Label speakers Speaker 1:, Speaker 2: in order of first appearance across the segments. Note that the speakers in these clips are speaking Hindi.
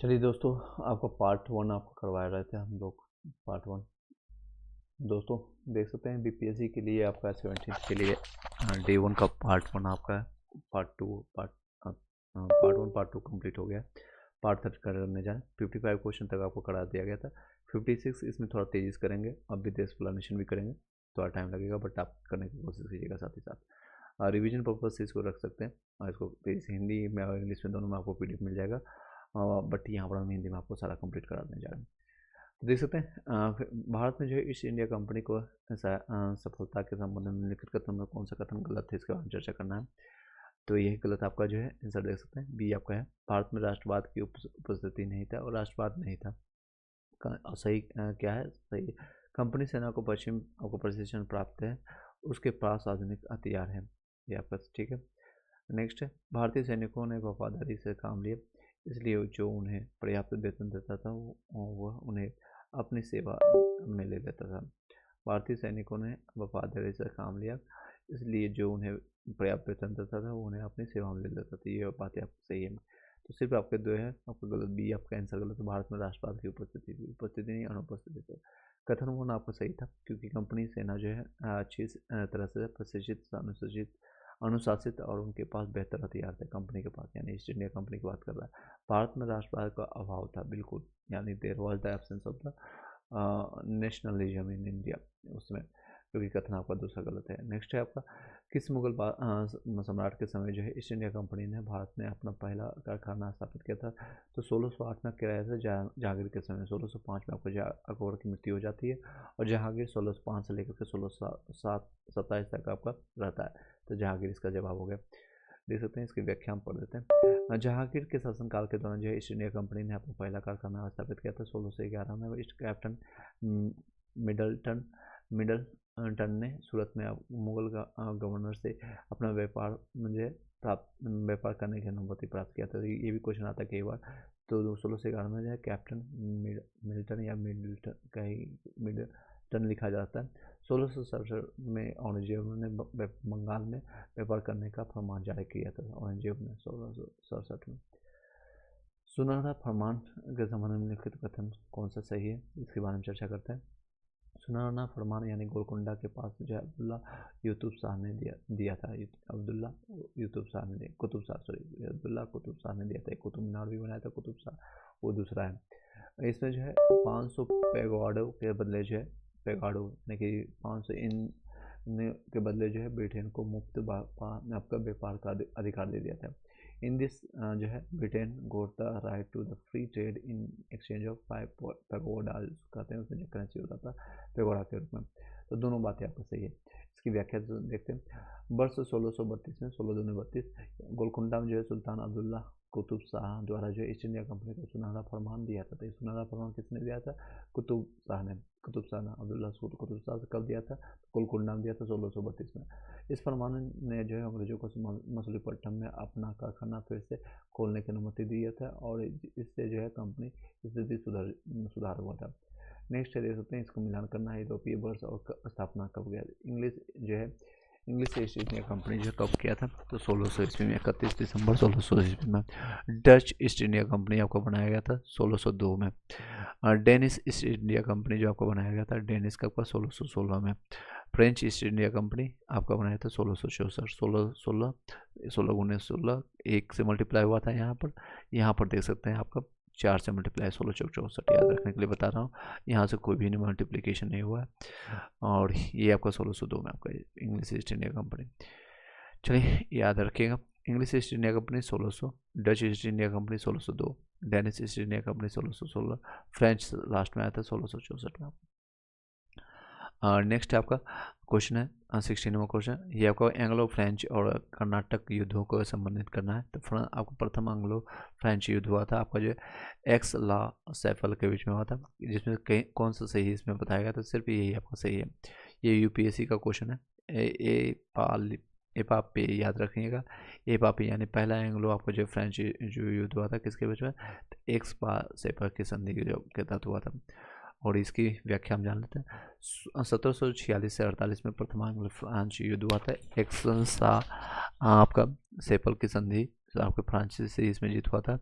Speaker 1: चलिए दोस्तों, आपका पार्ट वन आपको करवा रहे थे हम लोग। पार्ट वन दोस्तों देख सकते हैं बीपीएससी के लिए आपका 17 के लिए डे वन का पार्ट वन आपका है। Part one part two complete हो गया। पार्ट थर्ड करने जाए 55 क्वेश्चन तक आपको करा दिया गया था। 56 इसमें थोड़ा तेजी से करेंगे, अब भी देश एक्सप्लेनेशन भी करेंगे, थोड़ा टाइम लगेगा बट आप करने की कोशिश कीजिएगा साथ ही साथ। रिवीजन पर्पज से इसको रख सकते हैं और इसको तेजी से हिंदी में और इंग्लिश में दोनों में आपको पीडीएफ मिल जाएगा। बट यहाँ पर हम हिंदी में आपको सारा कंप्लीट करा देने जा रहे हैं। तो देख सकते हैं भारत में जो है ईस्ट इंडिया कंपनी को सफलता के संबंध में निम्नलिखित कथन में कौन सा कथन गलत है, इसके बारे में चर्चा करना है। तो यही गलत आपका जो है आंसर देख सकते हैं, बी आपका है। भारत में राष्ट्रवाद की उपस्थिति नहीं था और राष्ट्रवाद नहीं था। सही क्या है? सही कंपनी सेना को पश्चिम आपको प्रशिक्षण प्राप्त है, उसके पास आधुनिक हथियार है, ये आपका ठीक है। नेक्स्ट है, भारतीय सैनिकों ने वफादारी से काम लिया, इसलिए जो उन्हें पर्याप्त वेतन देता था वह उन्हें अपनी सेवा में ले लेता था। भारतीय सैनिकों ने वफादारी से काम लिया, इसलिए जो उन्हें पर्याप्त वेतन देता था वो उन्हें अपनी सेवा में ले लेता था। ये बातें आपको सही है। तो सिर्फ आपके दो है, आपका गलत, बी आपका आंसर गलत है। भारत में राष्ट्रवाद की उपस्थिति नहीं, अनुपस्थिति थी। कथन होना आपका सही था, क्योंकि कंपनी सेना जो है अच्छी तरह से प्रशिक्षित, अनुशासित और उनके पास बेहतर हथियार थे कंपनी के पास, यानी ईस्ट इंडिया कंपनी की बात कर रहा है। भारत में राष्ट्रवाद का अभाव था, बिल्कुल, यानी there was the absence of the nationalism in India उसमें, क्योंकि कथन आपका दूसरा गलत है। नेक्स्ट है आपका, किस मुगल सम्राट के समय जो है ईस्ट इंडिया कंपनी ने भारत में अपना पहला कारखाना स्थापित किया था? तो 1608 में किराया था जहांगीर के समय। 1605 में आपको अकबर की मृत्यु हो जाती है और जहांगीर 1605 से लेकर के 1627 तक आपका रहता है। तो जहांगीर इसका जवाब हो गया। देख सकते हैं, इसकी व्याख्या हम पढ़ देते हैं। जहांगीर के शासनकाल के दौरान जो है ईस्ट इंडिया कंपनी ने अपना पहला कारखाना स्थापित किया था 1611 में। ईस्ट कैप्टन मिडलटन मिडलटन ने सूरत में मुगल गवर्नर से अपना व्यापार करने की अनुमति प्राप्त किया था। ये भी क्वेश्चन आता है कई बार। तो 1611 में जो है कैप्टन मिल्टन या मिडलटन का ही मिडलटन लिखा जाता है। 1667 में औरंगजेब ने बंगाल में व्यापार करने का फरमान जारी किया था, औरंगजेब ने 1667 में। सुनहरा फरमान के संबंध में लिखित कथन कौन सा सही है, इसके बारे में चर्चा करते हैं। सुनहरा फरमान यानी गोलकुंडा के पास जो है अब्दुल्ला यूसुफ शाह ने दिया था। अब्दुल्ला यूसुफ शाह ने कुतुब शाह, सॉरी, अब्दुल्ला कुतुब शाह ने दिया था। कुतुब मीनार भी बनाया था कुतुब शाह, वो दूसरा है। इसमें जो है 500 पैगोडों के बदले जो है पैगाड़ो यानी कि 500 इन के बदले जो है ब्रिटेन को मुफ्त आपका व्यापार का अधिकार दे दिया था। इन दिस जो है Britain got the right to the free trade in exchange of 5 pagodas, कहते हैं उसमें जो करेंसी होता था पैगोडा के रूप में। तो दोनों बातें आपको सही है। इसकी व्याख्या देखते हैं। वर्ष 1632 में 1632 गोलकुंडा में जो है सुल्तान अब्दुल्ला कुतुब शाह द्वारा जो ईस्ट इंडिया कंपनी को सुनहरा फरमान दिया था। तो सुनहरा फरमान किसने दिया था? कुतुब शाह ने। कुतुब शाह ने अब्दुल्ला कुतुब शाह से कब दिया था? गोलकुंडा में दिया था 1632 में। इस फरमान ने जो है अंग्रेजों को मछलीपट्टनम में अपना कारखाना फिर से खोलने की अनुमति दी था और इससे जो है कंपनी स्थिति सुधार हुआ था। नेक्स्ट है, देख सकते हैं, इसको मिलान करना है। यूरोपीय वर्ष और स्थापना कब गया? इंग्लिश ईस्ट इंडिया कंपनी जो कब किया था? तो 1600 ईस्वी में, 31 दिसंबर 1600 ईस्वी में। डच ईस्ट इंडिया कंपनी आपको बनाया गया था 1602 में। डेनिश ईस्ट इंडिया कंपनी जो आपको बनाया गया था, डेनिश का 1616 में। फ्रेंच ईस्ट इंडिया कंपनी आपका बनाया था 1664। 16 एक से मल्टीप्लाई हुआ था यहाँ पर देख सकते हैं आपका 4 से मल्टीप्लाई 1664, याद रखने के लिए बता रहा हूँ। यहाँ से कोई भी मल्टीप्लिकेशन नहीं हुआ है। और ये आपका 1602 में आपका इंग्लिश ईस्ट इंडिया कंपनी। चलिए याद रखिएगा, English east India company 1600, Dutch east India company 1602, Danish east India company 1616, French last में आया था 1664 में। नेक्स्ट आपका क्वेश्चन है 16 नंबर क्वेश्चन। ये आपको एंग्लो फ्रेंच और कर्नाटक युद्धों को संबंधित करना है। तो आपको प्रथम एंग्लो फ्रेंच युद्ध हुआ था आपका जो एक्स ला सैफल के बीच में हुआ था, जिसमें कौन सा सही इसमें बताया गया? तो सिर्फ यही आपका सही है। ये यूपीएससी का क्वेश्चन है। एपापे याद रखिएगा। एपापे यानी पहला एंग्लो आपको जो फ्रेंच जो युद्ध हुआ था किसके बीच में? एक्स पा सैफल की संधि के तहत हुआ था। और इसकी व्याख्या हम जान लेते हैं। 1746 से 48 में प्रथम एंग्लो फ्रांच युद्ध हुआ था। एक्सन सा आपका सेपल की संधि आपके फ्रांसीसी इसमें जीत हुआ था।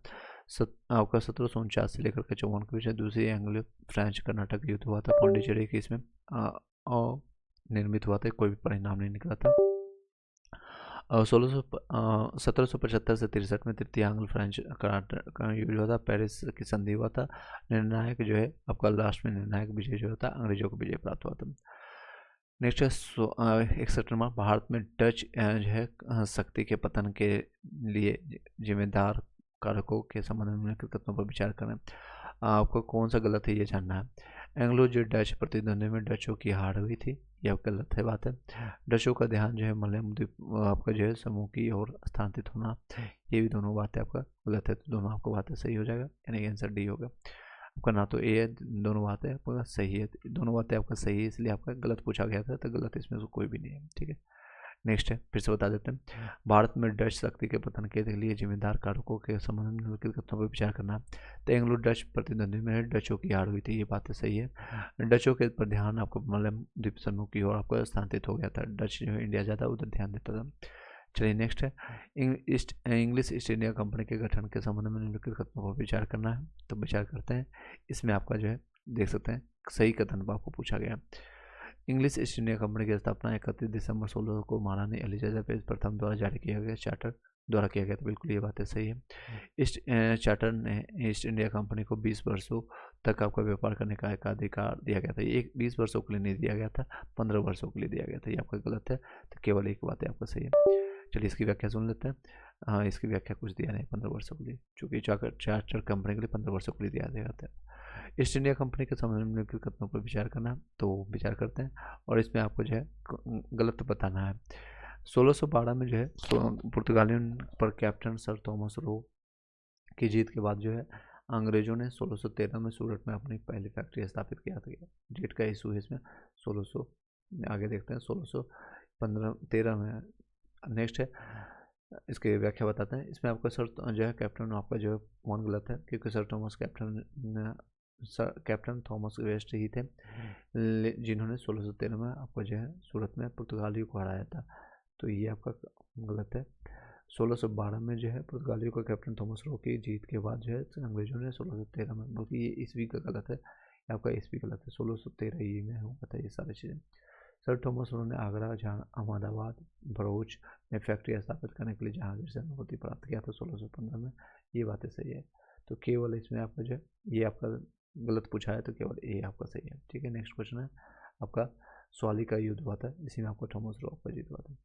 Speaker 1: आपका 1749 से लेकर के 54 के बीच दूसरी एंग्लो फ्रेंच कर्नाटक युद्ध हुआ था पौंडीचेरी के, इसमें निर्मित हुआ था, कोई भी परिणाम नहीं निकला था। 1775 से 63 में तृतीय एंग्लो फ्रेंच कर्नाटक का युद्ध हुआ था, पेरिस की संधि हुआ था, निर्णायक जो है आपका लास्ट में निर्णायक विजय जो था अंग्रेजों को विजय प्राप्त हुआ था। नेक्स्ट है 61 नंबर, भारत में डच जो है शक्ति के पतन के लिए जिम्मेदार कारकों के संबंध में निम्नलिखित कथनों पर विचार करें। आपको कौन सा गलत है ये जानना है। एंग्लो जो डच प्रतिद्वंद्वी में डचों की हार हुई थी, यह गलत है बात है। डचों का ध्यान जो है मलय द्वीप आपका जो है समूह की ओर स्थानांतरित होना, ये भी दोनों बातें आपका गलत है, तो दोनों आपको बातें सही हो जाएगा, यानी आंसर डी होगा आपका। ना तो ए है, दोनों बातें आपका सही है, दोनों बातें आपका सही है, इसलिए आपका गलत पूछा गया था, तो गलत इसमें से कोई भी नहीं है, ठीक है। नेक्स्ट है, फिर से बता देते हैं, भारत में डच शक्ति के पतन के लिए जिम्मेदार कारकों के संबंध में निम्नलिखित कथनों पर विचार करना। तो एंग्लो डच प्रतिद्वंद्वी में डचों की हार हुई थी, ये बातें सही है। डचों के पर ध्यान आपको मलय द्वीप समूह की ओर आपको स्थानांतरित हो गया था, डच जो है इंडिया ज़्यादा उधर ध्यान देता था। चलिए नेक्स्ट है, इंग्लिश ईस्ट इंडिया कंपनी के गठन के संबंध में निम्नलिखित कथनों पर विचार करना है, तो विचार करते हैं। इसमें आपका जो है देख सकते हैं सही कथन पर आपको पूछा गया। इंग्लिश ईस्ट इंडिया कंपनी की स्थापना 31 दिसंबर 16 को महारानी एलिजाबेथ प्रथम द्वारा जारी किया गया चार्टर द्वारा किया गया था, बिल्कुल ये बातें सही है। इस चार्टर ने ईस्ट इंडिया कंपनी को 20 वर्षों तक आपका व्यापार करने का एक अधिकार दिया गया था। ये 20 वर्षों के लिए नहीं दिया गया था, 15 वर्षों के लिए दिया गया था, ये आपका गलत है, तो केवल एक बात है आपका सही है। चलिए इसकी व्याख्या सुन लेते हैं। हाँ, इसकी व्याख्या कुछ दिया नहीं 15 वर्षों के लिए, चूँकि चार्टर कंपनी के लिए 15 वर्षों के लिए दिया गया था। ईस्ट इंडिया कंपनी के संबंध में निम्नलिखित कथनों पर विचार करना, तो विचार करते हैं, और इसमें आपको जो है गलत बताना है। 1612 में जो है पुर्तगालियों पर कैप्टन सर थॉमस रो की जीत के बाद जो है अंग्रेजों ने 1613 में सूरत में अपनी पहली फैक्ट्री स्थापित किया था। डेट का इशू है इसमें 1600, आगे देखते हैं 1613 में। नेक्स्ट है, इसकी व्याख्या बताते हैं। इसमें आपका सर जो है कैप्टन आपका जो है कौन गलत है, क्योंकि sir Thomas captain Thomas West ही थे जिन्होंने 1613 में आपको जो है सूरत में पुर्तगालियों को हराया था, तो ये आपका गलत है। 1612 में जो है पुर्तगालियों का कैप्टन थॉमस रो की जीत के बाद जो है अंग्रेजों ने 1613 में, बल्कि ये ईस्वी का गलत है, आपका ईस्वी गलत है, 1613 ही में हुआ था ये सारी चीज़ें। सर थॉमस रो ने आगरा, अहमदाबाद, भरूच में फैक्ट्री स्थापित करने के लिए जहांगीर से अनुमति प्राप्त किया था 1615 में, ये बातें सही है, तो केवल इसमें आपका जो है ये आपका गलत पूछा है, तो केवल ए आपका सही है, ठीक है। नेक्स्ट क्वेश्चन है आपका स्वाली का युद्ध हुआ था, इसी में आपको थॉमस रो आपका जीत हुआ था।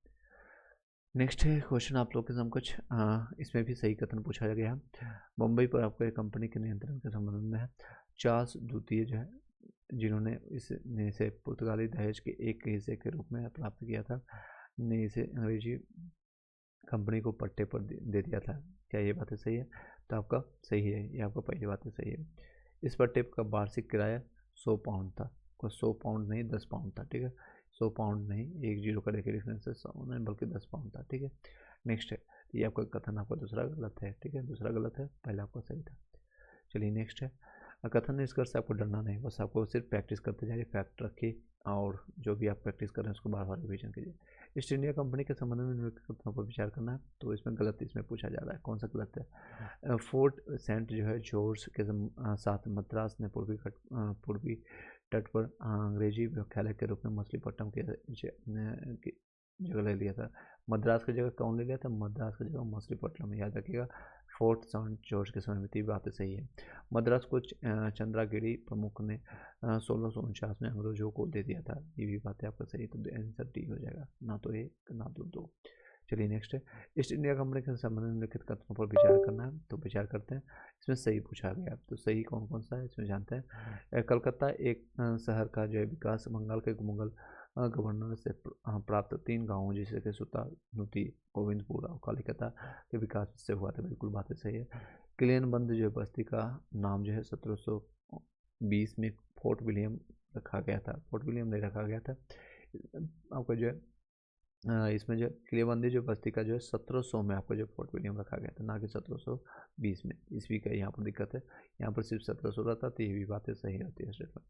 Speaker 1: नेक्स्ट है क्वेश्चन आप लोग के समक्ष, इसमें भी सही कथन पूछा गया है। मुंबई पर आपको एक कंपनी के नियंत्रण के संबंध में है। चार्ल्स द्वितीय जो है जिन्होंने इसे पुर्तगाली दहेज के एक हिस्से के रूप में प्राप्त किया था, ने इसे अंग्रेजी कंपनी को पट्टे पर दे दिया था, क्या ये बातें सही है, तो आपका सही है, ये आपका पहली बातें सही है। इस पट्टे का वार्षिक किराया 100 पाउंड था, 100 पाउंड नहीं 10 पाउंड था, ठीक है, 100 पाउंड नहीं, एक जीरो का देखिए डिफरेंस है, 100 नहीं बल्कि 10 पाउंड था, ठीक है। नेक्स्ट है, ये आपका कथन आपका दूसरा गलत है, ठीक है, दूसरा गलत है, पहला आपका सही था। चलिए नेक्स्ट है, कथन निष्कर्ष से आपको डरना नहीं, बस आपको सिर्फ प्रैक्टिस करते जाइए, फैक्ट रखिए, और जो भी आप प्रैक्टिस कर रहे हैं उसको बार बार रिवीजन कीजिए। ईस्ट इंडिया कंपनी के संबंध में निम्नलिखित कथनों पर विचार करना है, तो इसमें गलत इसमें पूछा जा रहा है, कौन सा गलत है। फोर्ट सेंट जो है जॉर्ज के साथ मद्रास ने पूर्वी तट पर अंग्रेजी मुख्यालय के रूप में मछलीपट्टनम की जगह ले लिया था। मद्रास की जगह कौन ले लिया था, मद्रास की जगह मछलीपट्टनम, याद रखिएगा। फोर्ट सेंट जॉर्ज के समय में थी, बातें सही है। मद्रास को चंद्रागिरी प्रमुख ने 1649 में अंग्रेजों को दे दिया था, ये भी बातें आपका सही, तो आंसर डी हो जाएगा, ना तो एक ना तो दो। चलिए नेक्स्ट है, ईस्ट इंडिया कंपनी के संबंध में लिखित कथनों पर विचार करना है, तो विचार करते हैं। इसमें सही पूछा गया, तो सही कौन कौन सा है इसमें जानते हैं। कलकत्ता एक शहर का जो है विकास बंगाल के मुगल गवर्नर से प्राप्त 3 गाँवों जैसे कि सुता, नुती, गोविंदपुर और कलिकता के विकास से हुआ था, बिल्कुल बातें सही है। किलियनबंद जो है बस्ती का नाम जो है 1720 में फोर्ट विलियम रखा गया था, फोर्ट विलियम नहीं रखा गया था आपका जो है इसमें जो किलेबंदी जो बस्ती का जो है 1700 में आपको जो फोर्ट विलियम रखा गया था, ना कि 1720 में, ईस्वी का यहाँ पर दिक्कत है, यहाँ पर सिर्फ 1700 रहता, तो ये भी बातें सही रहती है स्टेटमेंट।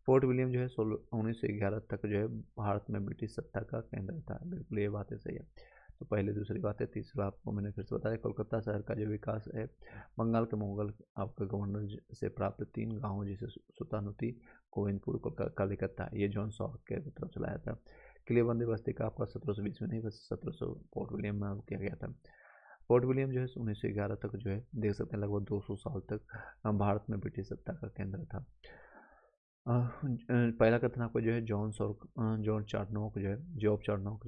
Speaker 1: फोर्ट विलियम जो है 1911 तक जो है भारत में ब्रिटिश सत्ता का केंद्र था, बिल्कुल ये बातें सही है। तो पहले दूसरी बात है। तीसरा आपको मैंने फिर से बताया, कोलकाता शहर का जो विकास है बंगाल के मुगल आपके गवर्नर से प्राप्त 3 गाँव जैसे सुल्तानुती, गोविंदपुर, कलिकत्ता, ये जॉन सॉक के तरफ चलाया था। किलेबंदी बस्ती का आपका 1720 में नहीं, बस 1700 पोर्ट विलियम में किया गया था। पोर्ट विलियम जो है 1911 तक जो है देख सकते हैं लगभग 200 साल तक भारत में ब्रिटिश सत्ता का केंद्र था। पहला कथन आपको जो है जॉन चार्नोक जो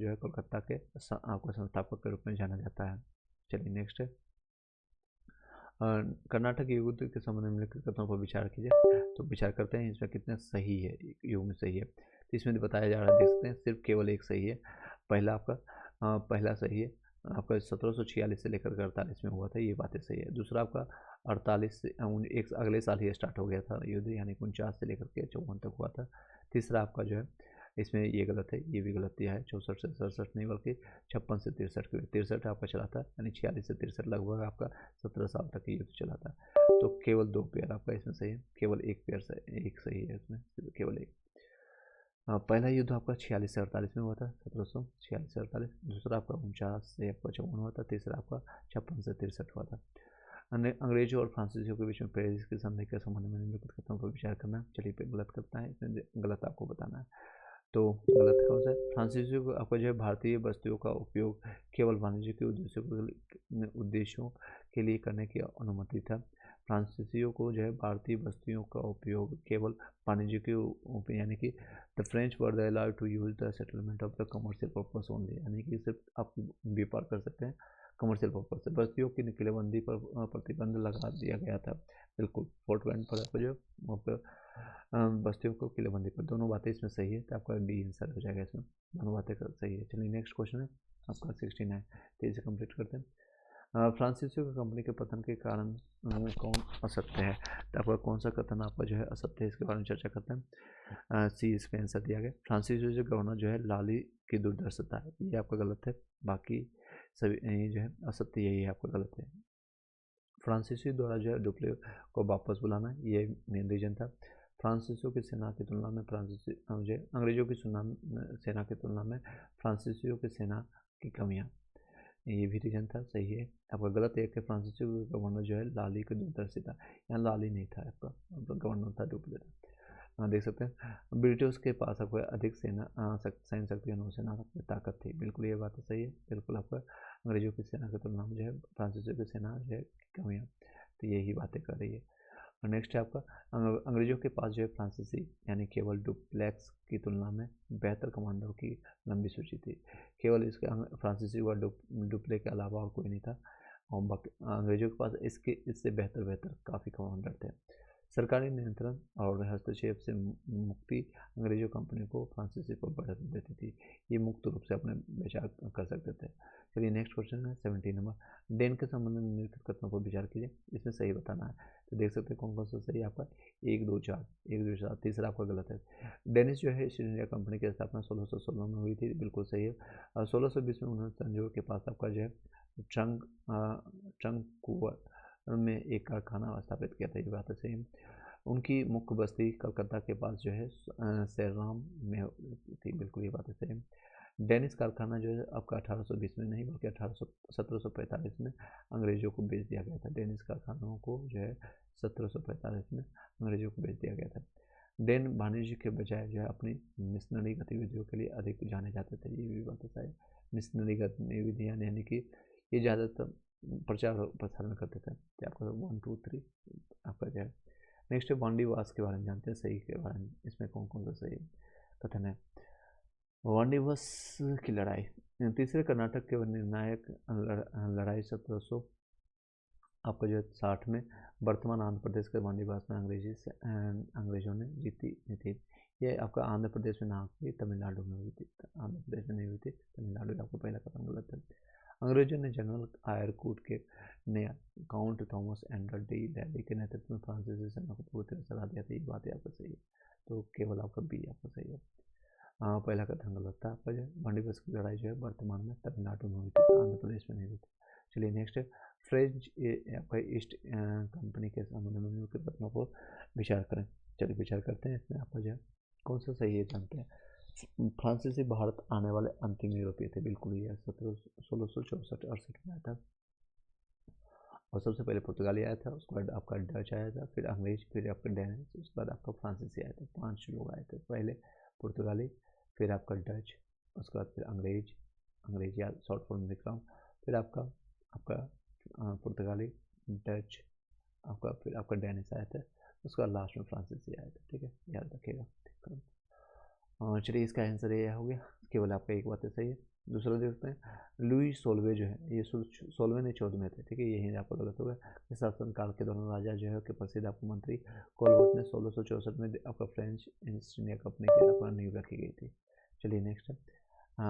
Speaker 1: है कोलकाता के आपको संस्थापक के रूप में जाना जाता है। चलिए नेक्स्ट है, कर्नाटक युग के संबंध में निम्नलिखित कथनों पर विचार कीजिए। तो विचार करते हैं इसमें कितना सही है, युग में सही है। तो इसमें बताया जा रहा है, देख सकते हैं सिर्फ केवल एक सही है। पहला सही है आपका 1746 से लेकर 48 में हुआ था, ये बातें सही है। दूसरा आपका 48 से एक अगले साल ही स्टार्ट हो गया था युद्ध, यानी 49 से लेकर के 54 तक हुआ था। तीसरा आपका जो है इसमें ये गलत है, ये भी गलत दिया है। 64 से 67 नहीं बल्कि 56 से 63 आपका चला था, यानी 46 से 63 लगभग आपका 17 साल तक युद्ध चला था। तो केवल 2 पेयर आपका इसमें सही है, केवल एक पेयर एक सही है इसमें, केवल एक। पहला युद्ध आपका 46 से 48 में हुआ था, 1746 से 48। दूसरा आपका 49 से आपका 54 हुआ था। तीसरा आपका 56 से 63 हुआ था। अंग्रेजों और फ्रांसीसियों के बीच में पेरिस की संधि के संबंध में निम्नलिखित कथनों पर विचार करना। चलिए पे गलत करता है, इसमें गलत आपको बताना है। तो गलत कौन सा है? फ्रांसीसियों को आपका जो है भारतीय वस्तुओं का उपयोग केवल वाणिज्य के उद्देश्यों के लिए करने की अनुमति था। फ्रांसीसियों को जो है भारतीय वस्तुओं का उपयोग केवल वाणिज्य के यानी कि the French were the allowed to use the settlement of the commercial purpose only, यानी कि सिर्फ आप व्यापार कर सकते हैं कमर्शियल पर्पस से। वस्तुओं की निकलेबंदी पर प्रतिबंध लगा दिया गया था। बिल्कुल फोर्ट बैंड पर आपको जो वस्तुओं को किलेबंदी पर, दोनों बातें इसमें सही है। तो आपका डी आंसर हो जाएगा इसमें, दोनों बातें सही है। चलिए नेक्स्ट क्वेश्चन है आपका 69, तेजी से कंप्लीट करते हैं। फ्रांसीसियों की कंपनी के पतन के कारण कौन असत्य है? तो आपका कौन सा कथन आपका जो है असत्य है, इसके बारे में चर्चा करते हैं। सी इसका आंसर दिया गया। फ्रांसीसियों जो गवर्नर जो है लाली की दूरदर्शिता है, ये आपका गलत है। बाकी सभी जो है असत्य, यही है आपका गलत है। फ्रांसीसियों द्वारा जो है डुप्ले को वापस बुलाना, ये मेन रीजन था। फ्रांसीसियों की सेना की तुलना में अंग्रेजों की सेना की तुलना में फ्रांसीसियों की सेना की कमियाँ, ये भी रीजन था, सही है। आपका गलत है कि फ्रांसीसियों का गवर्नर जो है लाली की दूरदर्शी था, यहाँ लाली नहीं था आपका, गवर्नर था, डुप्ले था। देख सकते हैं ब्रिटिश के पास आपको अधिक सैन्य शक्ति और नौसेना ताकत थी, बिल्कुल ये बात सही है। बिल्कुल आपका अंग्रेजों की सेना की तुलना में जो है फ्रांसीसियों की सेना जो है कमियाँ, तो यही बातें कर रही है। और नेक्स्ट है आपका अंग्रेजों के पास जो है फ्रांसीसी यानी केवल डुप्लेक्स की तुलना में बेहतर कमांडरों की लंबी सूची थी। केवल इसके फ्रांसीसी व डुप्ले के अलावा और कोई नहीं था, और अंग्रेजों के पास इससे बेहतर काफ़ी कमांडर थे। सरकारी नियंत्रण और हस्तक्षेप से मुक्ति अंग्रेजों कंपनी को फ्रांसीसी पर बढ़त देती थी, ये मुक्त रूप से अपने विचार कर सकते थे। चलिए नेक्स्ट क्वेश्चन है 17 नंबर। डेन के संबंध में निम्नलिखित कथनों पर विचार कीजिए, इसमें सही बताना है। तो देख सकते हैं कौन कौन सा सही है आपका, 1 2 4, तीसरा आपका गलत है। डेनिश जो है ईस्ट इंडिया कंपनी की स्थापना 1616 में हुई थी, बिल्कुल सही है। 1620 में उन्होंने तंजौर के पास आपका जो है ट्रंकुवर में एक कारखाना स्थापित किया था, ये बात है सही। उनकी मुख्य बस्ती कलकत्ता के पास जो है सैराम में थी, बिल्कुल ये बात है सही। डेनिस कारखाना जो है आपका 1820 में नहीं बल्कि 1745 में अंग्रेजों को बेच दिया गया था। डेनिस कारखानों को जो है 1745 में अंग्रेजों को बेच दिया गया था। डेन वाणिज्य के बजाय जो है अपनी मिशनरी गतिविधियों के लिए अधिक जाने जाते थे, ये भी बात है। मिशनरी गतिविधियाँ यानी कि ये ज़्यादातर प्रचार प्रसारण करते थे। तो आपका 1 2 3 आपका जो है। नेक्स्ट है वांडीवास के बारे में जानते हैं, सही के बारे में, इसमें कौन कौन सा सही कथन है। वांडीवास की लड़ाई, तीसरे कर्नाटक के निर्णायक लड़ाई 1700 आपका जो है 60 में वर्तमान आंध्र प्रदेश के वांडीवास में अंग्रेजों ने जीती थी। ये आपका आंध्र प्रदेश में ना हुई, तमिलनाडु में हुई थी। आंध्र प्रदेश में नहीं हुई थी, तमिलनाडु में। आपको पहला कथन गलत है। अंग्रेजों ने जनरल आयरकूट के नया काउंट थॉमस एंडर डी लैली के नेतृत्व में फ्रांसीसी सेना को पूरी तरह सलाह दिया था, ये बात आपका सही है। तो केवल आपका बी आपका सही है। पहला कथन गलत था आपका। जो वांडीवास की लड़ाई जो है वर्तमान में तमिलनाडु में हुई थी, आंध्र प्रदेश में नहीं हुई थी। चलिए नेक्स्ट है फ्रेंच आपका ईस्ट कंपनी के संबंध में निम्नलिखित कथनों को विचार करें। चलिए विचार करते हैं, इसमें आपका जो है कौन सा सही है जानते हैं। फ्रांसीसी भारत आने वाले अंतिम यूरोपीय थे, बिल्कुल ये 1664-68 में आया था। और सबसे पहले पुर्तगाली आया था, उसके बाद आपका डच आया था, फिर अंग्रेज, फिर आपका डेनिश, उसके बाद आपका फ्रांसीसी आया था। 5 लोग आए थे, पहले पुर्तगाली, फिर आपका डच, उसके बाद फिर अंग्रेज या शॉर्ट फॉर्म लिख रहा हूँ, फिर आपका आपका पुर्तगाली, डच, आपका फिर आपका डेनिश आया था, उसके बाद लास्ट में फ्रांसीसी आया था। ठीक है, याद रखिएगा। ठीक है, चलिए इसका आंसर ये हो गया, केवल आपका एक बात है सही है। दूसरा देखते हैं, लुई सोलवे जो है, ये 16वें नहीं 14वें थे। ठीक है, यही आपका गलत होगा। इस शासनकाल के दौरान राजा जो है कि प्रसिद्ध आपको मंत्री कोलबर्ट ने 1664 में आपका फ्रेंच ईस्ट इंडिया कंपनी की अपना नींव रखी गई थी। चलिए नेक्स्ट है,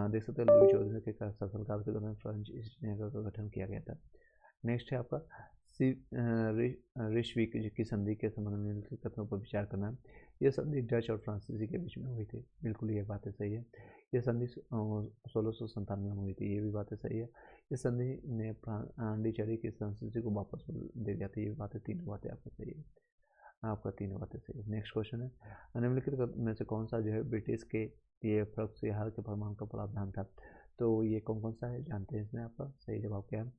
Speaker 1: देख सकते हैं लुई 14वें के शासनकाल के दौरान फ्रेंच ईस्ट इंडिया का गठन किया गया था। नेक्स्ट है आपका रिश्विक की संधि के संबंध में निम्नलिखित कथनों पर विचार करना है। यह संधि डच और फ्रांसीसी के बीच में हुई थी, बिल्कुल ये बातें सही है। यह संधि 1697 में हुई थी, ये भी बातें सही है। इस संधि ने पांडिचेरी की संस्कृति को वापस दे दिया था, ये बातें तीनों बातें आपको सही है, आपका तीनों बातें सही है। नेक्स्ट क्वेश्चन है, निम्नलिखित में से कौन सा जो है ब्रिटिश के ये प्रक्षेहार के फरमान का प्रावधान था। तो ये कौन कौन सा है जानते हैं, इसमें आपका सही जवाब क्या है।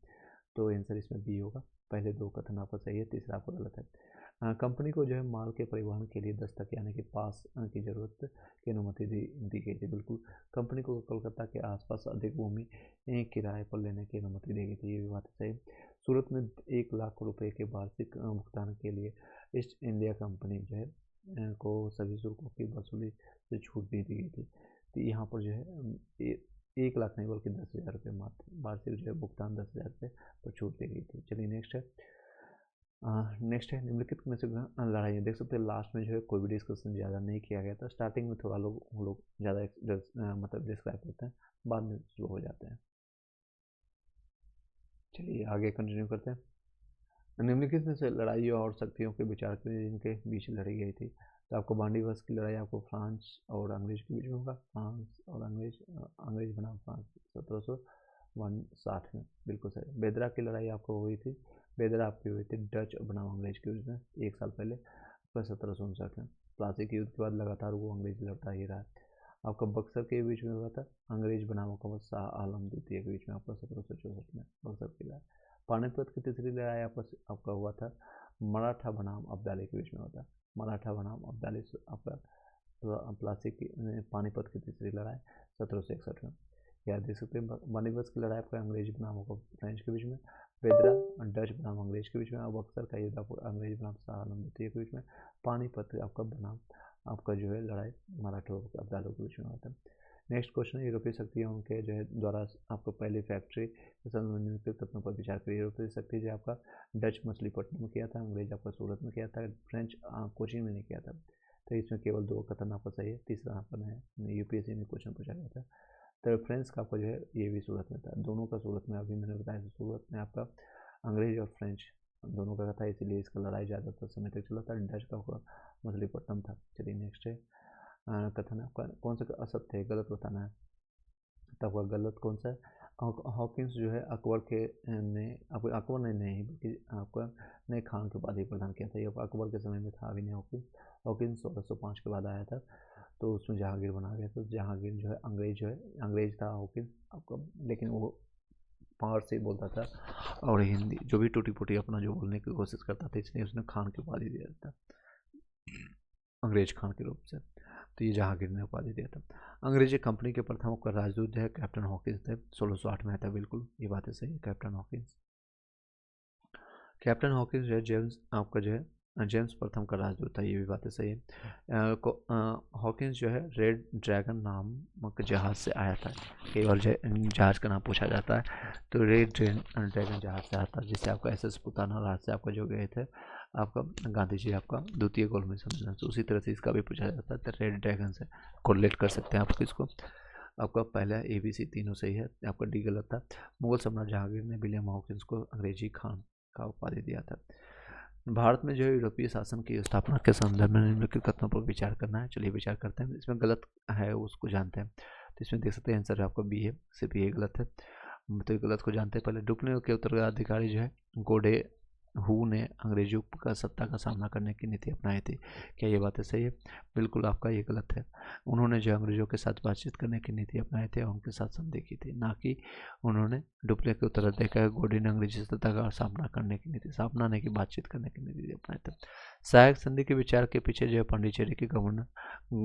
Speaker 1: तो आंसर इसमें बी होगा। पहले दो कथन आपका सही है, तीसरा आपका गलत है। कंपनी को जो है माल के परिवहन के लिए दस्तक यानी कि पास की जरूरत की अनुमति दी गई थी, बिल्कुल। कंपनी को कोलकाता के आसपास अधिक भूमि किराए पर लेने की अनुमति दी गई थी, ये भी बात सही। सूरत में 1 लाख रुपए के वार्षिक भुगतान के लिए ईस्ट इंडिया कंपनी जो है को सभी शुल्कों की वसूली से छूट भी दी गई थी। तो यहाँ पर जो है 1 लाख नहीं बल्कि 10,000 रुपये मात्र वार्षिक जो है भुगतान 10,000 रुपये पर छूट दी गई थी। चलिए नेक्स्ट है, निम्नलिखित में से लड़ाई देख सकते हैं लास्ट में जो है कोई भी डिस्कशन ज़्यादा नहीं किया गया था। स्टार्टिंग में थोड़ा लोग ज़्यादा मतलब डिस्क्राइब करते हैं, बाद में स्लो हो जाते हैं। चलिए आगे कंटिन्यू करते हैं। निम्नलिखित में से लड़ाई और शक्तियों के विचार के जिनके बीच लड़ी गई थी। तो आपको बांडीवर्स की लड़ाई आपको फ्रांस और अंग्रेज के बीच में होगा। फ्रांस और अंग्रेज बनाम फ्रांस 1760 में, बिल्कुल सही। बेदरा की लड़ाई आपको हुई थी, बेदरा आपकी हुई थी डच बनाम अंग्रेज के बीच में 1 साल पहले 1759 में। प्लासी के युद्ध के बाद लगातार वो अंग्रेज लड़ता ही रहा। आपका बक्सर के बीच में हुआ था अंग्रेज बनाम हुकूमत शाह आलम द्वितीय के बीच में आपका 1764 में बक्सर की लड़ाई। पानीपत की तीसरी लड़ाई आपका हुआ था मराठा बनाम अब्दाली के बीच में हुआ था। मराठा बनाम अब्दाली आपका प्लासी की पानीपत की तीसरी लड़ाई 1761 में। याद देख सकते हैं पानीपत की लड़ाई आपका अंग्रेज बनाम फ्रेंच के बीच में, बेदरा डच बनाम अंग्रेज के बीच में, और बक्सर का युद्ध आपको अंग्रेज बनाम शाह आलम द्वितीय के बीच में। पानीपत आपका बनाम आपका जो है लड़ाई मराठों के अब्दालियों के बीच में हुआ था। नेक्स्ट क्वेश्चन है, यूरोपीय शक्तियों के जो है द्वारा आपको पहली फैक्ट्री के संबंध के तत्वों पर विचार करिए। यूरोपीय शक्ति जो आपका डच मछलीपट्टनम में किया था, अंग्रेज आपका सूरत में किया था, फ्रेंच कोचिन में नहीं किया था। तो इसमें केवल 2 कथन आपका सही है, तीसरा आपका है यूपीएससी में क्वेश्चन पूछा गया था। तो फ्रेंच का आपका जो है ये भी सूरत में था, दोनों का सूरत में। अभी मैंने बताया सूरत में आपका अंग्रेज और फ्रेंच दोनों का था, इसीलिए इसका लड़ाई ज़्यादातर समय तक चला था। डच का मछलीपट्टनम था। चलिए नेक्स्ट है, कथन आपका कौन सा असत्य है, गलत बताना है। तो आपका गलत कौन सा है। हॉकिंस जो है अकबर ने नहीं बल्कि अकबर ने खान की उपाधि प्रदान किया था। ये अकबर के समय में था अभी नहीं। हॉकिंस 1605 के बाद आया था, तो उसमें जहांगीर बना गया। तो जहांगीर जो है अंग्रेज था हॉकिंस आपका, लेकिन वो पारसी बोलता था और हिंदी जो भी टूटी फूटी अपना जो बोलने की कोशिश करता था, इसलिए उसने खान की उपाधि दिया था, अंग्रेज खान के रूप से। तो ये जहांगीर ने उपाधि दिया था। अंग्रेजी कंपनी के प्रथम आपका राजदूत जो है कैप्टन हॉकिंस थे, 1608 में था, बिल्कुल ये बात है सही है। कैप्टन हॉकिंस जो है जेम्स प्रथम का राजदूत था, ये भी बातें सही है। हॉकिंस जो है रेड ड्रैगन नामक जहाज से आया था, केवल जहाज का नाम पूछा जाता है। तो रेड ड्रैगन जहाज से आया था, जिससे आपका SS पुताना राज से आपका जो गए थे आपका गांधी जी आपका द्वितीय गोलमेज सम्मेलन। तो उसी तरह से इसका भी पूछा जाता है, तो रेड ड्रैगन से कोरिलेट कर सकते हैं आप इसको। आपका पहला ABC तीनों सही है, आपका डी गलत था। मुगल सम्राट जहांगीर ने विलियम हॉकिंस को अंग्रेजी खान का उपाधि दिया था। भारत में जो है यूरोपीय शासन की स्थापना के संदर्भ में निम्नलिखित कथनों पर विचार करना है। चलिए विचार करते हैं, इसमें गलत है उसको जानते हैं। तो इसमें देख सकते हैं आंसर आपका बी है, सिर्फ ये गलत है। तो गलत को जानते हैं पहले। डुप्ले के उत्तराधिकारी जो है हु ने अंग्रेजों का सत्ता का सामना करने की नीति अपनाई थी। क्या ये बातें सही है? बिल्कुल आपका ये गलत है। उन्होंने जो अंग्रेजों के साथ बातचीत करने की नीति अपनाई थी और उनके साथ संधि की थी, ना कि उन्होंने डुप्ले के उत्तर देकर गोडी ने अंग्रेजी सत्ता का सामना करने की नीति, सामना नहीं की बातचीत करने की नीति अपनाई थी। सहायक संधि के विचार के पीछे जो है पांडिचेरी के गवर्नर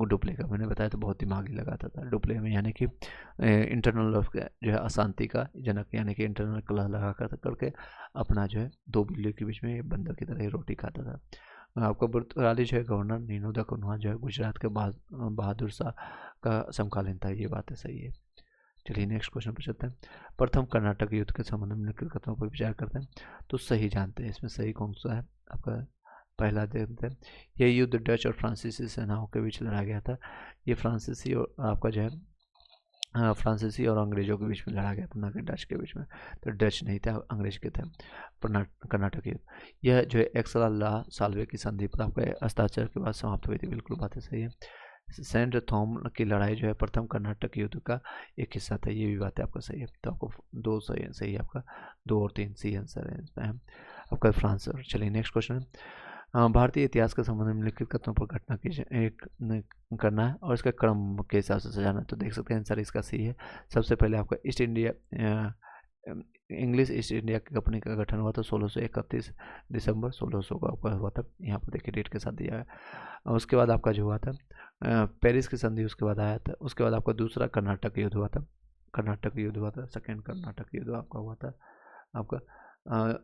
Speaker 1: डुप्ले का, मैंने बताया तो बहुत दिमागी लगाता था डुप्ले में, यानी कि इंटरनल जो है अशांति का जनक, यानी कि इंटरनल कलह लगा करके अपना जो है दो बिल्ली के बीच में बंदर की तरह ही रोटी खाता था। आपका पुर्तगाली जो है गवर्नर नीनो द कुन्हा जो है गुजरात के बहादुर शाह का समकालीन था। ये बातें सही है। चलिए नेक्स्ट क्वेश्चन पर चलते हैं। प्रथम कर्नाटक युद्ध के संबंध में निम्नलिखित कथनों पर विचार करते हैं तो सही जानते हैं। इसमें सही कौन सा है? आपका पहला देखते हैं। यह युद्ध डच और फ्रांसीसी सेनाओं के बीच लड़ा गया था। ये फ्रांसीसी और आपका जो है फ्रांसीसी और अंग्रेजों के बीच में लड़ा गया था, ना कि डच के बीच में। तो डच नहीं था, अंग्रेज के थे। कर्नाटक युद्ध यह जो है एक्सला साल्वे की संधि पर आपका हस्ताक्षर के बाद समाप्त हुई थी। बिल्कुल बातें सही है। सेंट थॉम की लड़ाई जो है प्रथम कर्नाटक युद्ध का एक हिस्सा था। ये भी बात आपका सही है। तो आपको दो सही है आपका, 2 और 3 सी आंसर है आपका फ्रांस। चलिए नेक्स्ट क्वेश्चन है। भारतीय इतिहास के संबंध में निम्नलिखित कथनों पर घटना की एक करना है और इसका क्रम के हिसाब से सजाना है। तो देख सकते हैं आंसर इसका सही है। सबसे पहले आपका east India English east India company का गठन हुआ था 1631 दिसंबर 1600 का आपका हुआ था। यहाँ पर देखिए डेट के साथ दिया है। उसके बाद आपका जो हुआ था पेरिस की संधि, उसके बाद आया था। उसके बाद आपका दूसरा कर्नाटक युद्ध हुआ था। सेकेंड कर्नाटक युद्ध आपका हुआ था आपका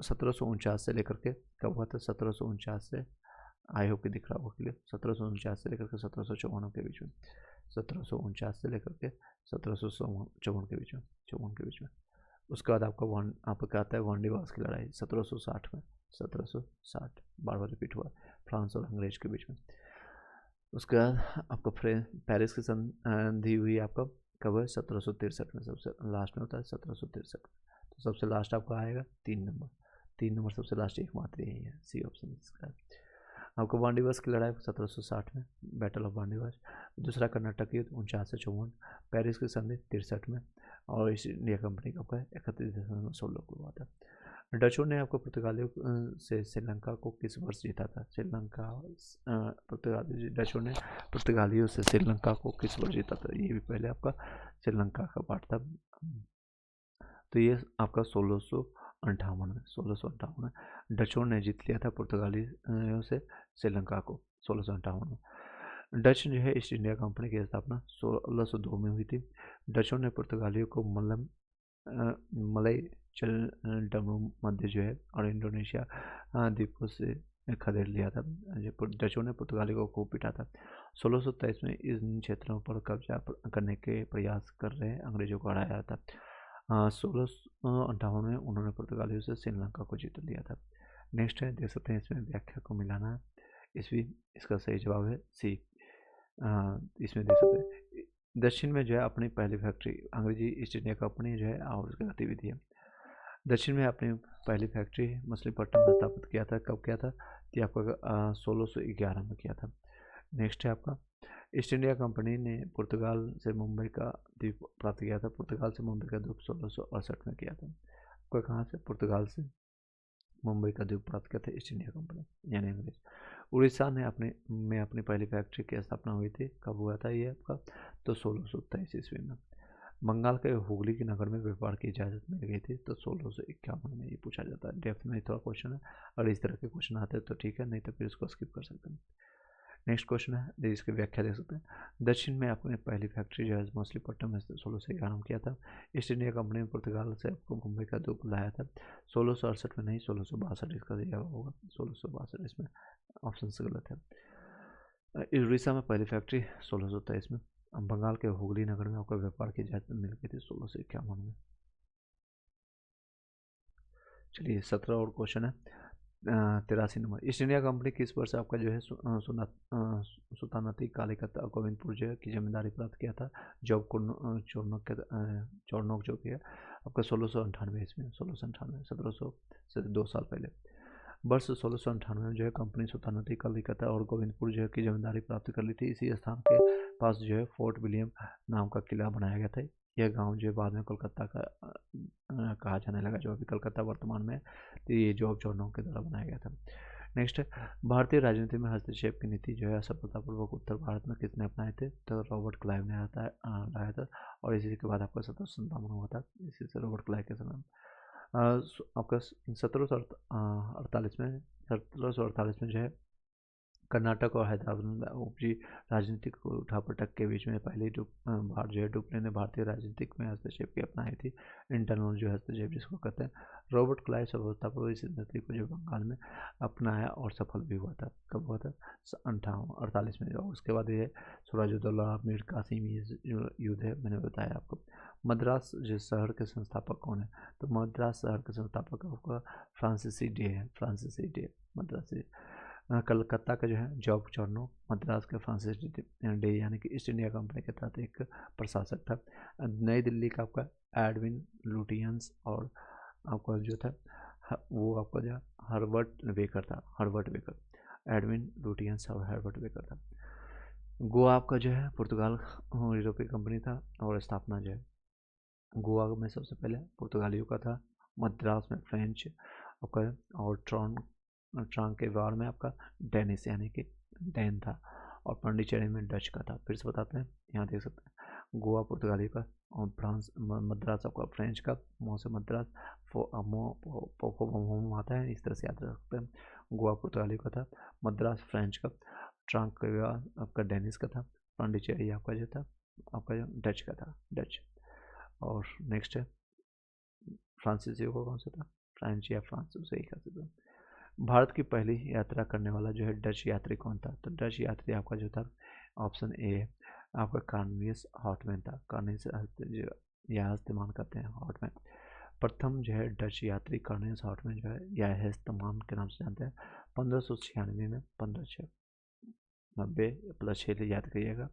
Speaker 1: 1749 से लेकर के कब हुआ था? 1749 से, आई होप कि दिख रहा होगा क्लियर, 1749 से लेकर के 1754 के बीच में, 1749 से लेकर के 1754 के बीच में, 54 के बीच में। उसके बाद आपका आता है वांडीवास की लड़ाई 1760 में, 1760 बार बार रिपीट हुआ फ्रांस और अंग्रेज के बीच में। उसके बाद आपका पेरिस की संधि हुई आपका कब है? 1763 में, सबसे लास्ट में होता है 1763। तो सबसे लास्ट आपका आएगा 3 नंबर सबसे लास्ट एकमात्र यही है, सी ऑप्शन इसका। आपको वांडीवास की लड़ाई 1760 में, बैटल ऑफ वांडीवास। दूसरा कर्नाटक युद्ध 49 से 54, पेरिस की संधि 63 में, और ईस्ट इंडिया कंपनी का आपका 31 दिसंबर 16 को हुआ था। डचों ने आपको पुर्तगालियों से श्रीलंका को किस वर्ष जीता था? डचों ने पुर्तगालियों से श्रीलंका को किस वर्ष जीता था? ये भी पहले आपका श्रीलंका का पार्ट था। तो ये आपका 1658 में डचों ने जीत लिया था पुर्तगालियों से श्रीलंका को 1658 में। डच जो है ईस्ट इंडिया कंपनी की स्थापना 1602 में हुई थी। डचों ने पुर्तगालियों को मलय डमरू मध्य जो है और इंडोनेशिया द्वीपों से खदेड़ लिया था। डचों ने पुर्तगालियों को खूब पीटा था। 1623 में इन क्षेत्रों पर कब्जा करने के प्रयास कर रहे अंग्रेजों को हराया था। 1658 में उन्होंने पुर्तगालियों से श्रीलंका को जीत लिया था। नेक्स्ट है, देख सकते हैं इसमें व्याख्या को मिलाना है। इसका सही जवाब है सी। इसमें देख सकते हैं दक्षिण में जो है अपनी पहली फैक्ट्री अंग्रेजी ईस्ट इंडिया कंपनी जो है और उसकी गतिविधि है। दक्षिण में अपनी पहली फैक्ट्री मछलीपट्टनम में स्थापित किया था। कब किया था? कि आपका 1611 में किया था। नेक्स्ट है आपका ईस्ट इंडिया कंपनी ने पुर्तगाल से मुंबई का द्वीप प्राप्त किया था। पुर्तगाल से मुंबई का द्वीप 1668 में किया था। आपका कहाँ से? पुर्तगाल से मुंबई का द्वीप प्राप्त किया था ईस्ट इंडिया कंपनी यानी अंग्रेज। उड़ीसा ने अपनी पहली फैक्ट्री की स्थापना हुई थी। कब हुआ था ये आपका? तो 1623 ईस्वी में। बंगाल के हुगली के नगर में व्यापार की इजाज़त मिल गई थी तो 1651 में ये पूछा जाता है। डेप्थ में थोड़ा क्वेश्चन है, अगर इस तरह के क्वेश्चन आते हैं तो ठीक है, नहीं तो फिर इसको स्किप कर सकते हैं। नेक्स्ट क्वेश्चन है, इसकी व्याख्या देख सकते हैं। दक्षिण में अपने पहली फैक्ट्री जो है मछलीपट्टनम में 1611 में किया था। ईस्ट इंडिया कंपनी ने पुर्तगाल से आपको मुंबई का दूध लाया था 1668 में, नहीं 1662 इसका जवाब होगा। 1662 इसमें ऑप्शन से गलत है। उड़ीसा में पहली फैक्ट्री 1623 में। बंगाल के हुगली नगर में आपको व्यापार की इजाजत मिल गई थी 1651 में। चलिए 17 और क्वेश्चन है 83 नंबर। ईस्ट इंडिया कंपनी किस वर्ष आपका जो है सुल्तानती कालिकत गोविंदपुर जो है की जिम्मेदारी प्राप्त किया था? जॉब चौरनोक जो किया आपका 1698 इसमें, 1698 1700 से 2 साल पहले। वर्ष 1698 में जो है कंपनी सुल्तानती कलिकता और गोविंदपुर जो है की जिम्मेदारी प्राप्त कर ली थी। इसी स्थान के पास जो है फोर्ट विलियम नाम का किला बनाया गया था। यह गांव जो है बाद में कोलकाता का कहा जाने लगा, जो अभी कलकत्ता वर्तमान में है। तो ये जॉर्ज जॉर्डन के द्वारा बनाया गया था। नेक्स्ट है, भारतीय राजनीति में हस्तक्षेप की नीति जो है सफलतापूर्वक उत्तर भारत में किसने अपनाए थे? तो रॉबर्ट क्लाइव ने लाया था। और इसी के बाद आपका 1757 हुआ था, इसी से रॉबर्ट क्लाइव के समय आपका 1748 में 1748 में जो है कर्नाटक और हैदराबाद में उपजी राजनीतिक उठापटक के बीच में पहली बार जो है डुप्ले ने भारतीय राजनीतिक में हस्तक्षेप की अपनाई थी, इंटरनल जो हस्तक्षेप जिसको कहते हैं। रॉबर्ट क्लाइव सफलतापूर्वक इस नीति को जो बंगाल में अपनाया और सफल भी हुआ था। कब हुआ था? 1848 में। और उसके बाद ये सिराजुद्दौला मीर कासिम जो युद्ध है, मैंने बताया आपको। मद्रास जो शहर के संस्थापक कौन है? तो मद्रास शहर के संस्थापक आपका फ्रांसीसी डे है, फ्रांसीसी डे मद्रास। कलकत्ता का जो है जॉर्ज जॉर्डन, मद्रास का फ्रांसिस डे यानी कि ईस्ट इंडिया कंपनी के तहत एक प्रशासक था। नई दिल्ली का आपका एडविन लुटियंस, और आपका जो था वो आपका जो हर्बर्ट बेकर था, हर्बर्ट बेकर, एडविन लुटियंस और हर्बर्ट बेकर था। गोवा आपका जो है पुर्तगाल यूरोपीय कंपनी था, और स्थापना जो है गोवा में सबसे पहले पुर्तगालियों का था। मद्रास में फ्रेंच आपका, और ट्रांग के वार में आपका डेनिस यानी कि डैन था, और पांडिचेरी में डच का था। फिर से बताते हैं, यहाँ देख सकते हैं गोवा पुर्तगाली का, और फ्रांस मद्रास आपका फ्रेंच का, मोह से मद्रास मोम आता है, इस तरह से याद रख सकते हैं। गोवा पुर्तगाली का था, मद्रास फ्रेंच का, ट्रांग के वार आपका डेनिस का था, पांडिचेरी आपका जो था आपका जो डच का था, डच। और नेक्स्ट है फ्रांसीसियों का कौन सा था? फ्रेंच या फ्रांस, उसे ही कह सकते हैं। भारत की पहली यात्रा करने वाला जो है डच यात्री कौन था? तो डच यात्री आपका जो था ऑप्शन ए है आपका कार्नियस हॉटमैन था। कार्नियस या हस्तमान कहते हैं हॉटमैन। प्रथम जो है डच यात्री कार्नियस हॉटमैन जो है या हस्तमान के नाम से जानते हैं। 1596 में 1590 प्लस 6 याद करिएगा,